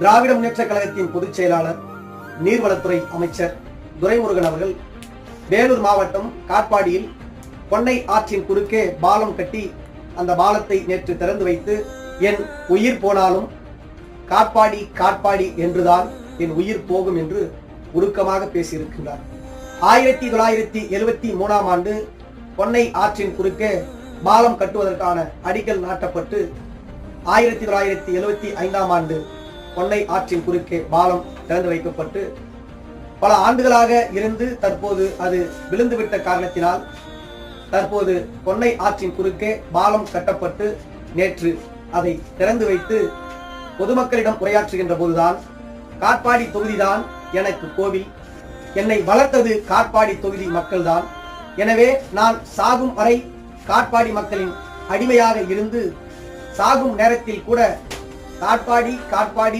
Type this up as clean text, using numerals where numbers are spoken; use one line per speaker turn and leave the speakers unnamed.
திராவிட முன்னேற்ற கழகத்தின் பொதுச் செயலாளர் நீர்வளத்துறை அமைச்சர் துரைமுருகன் அவர்கள் வேலூர் மாவட்டம் காட்பாடியில் பொன்னை ஆற்றின் குறுக்கே பாலம் கட்டி அந்த பாலத்தை நேற்று திறந்து வைத்து என் உயிர் போனாலும் காட்பாடி காட்பாடி என்றுதான் என் உயிர் போகும் என்று உருக்கமாக பேசியிருக்கின்றார். 1973ஆம் ஆண்டு பொன்னை ஆற்றின் குறுக்கே பாலம் கட்டுவதற்கான அடிக்கல் நாட்டப்பட்டு 1975ஆம் ஆண்டு பொன்னை ஆற்றின் குறுக்கே பாலம் திறந்து வைக்கப்பட்டு பல ஆண்டுகளாக இருந்து தற்போது அது விழுந்துவிட்ட காரணத்தினால் தற்போது பொன்னை ஆற்றின் குறுக்கே பாலம் கட்டப்பட்டு நேற்று அதை திறந்து வைத்து பொதுமக்களிடம் உரையாற்றுகின்ற போதுதான் காட்பாடி தொகுதிதான் எனக்கு கோவில், என்னை வளர்த்தது காட்பாடி தொகுதி மக்கள்தான், எனவே நான் சாகும் வரை காட்பாடி மக்களின் அடிமையாக இருந்து சாகும் நேரத்தில் கூட காட்பாடி காட்பாடி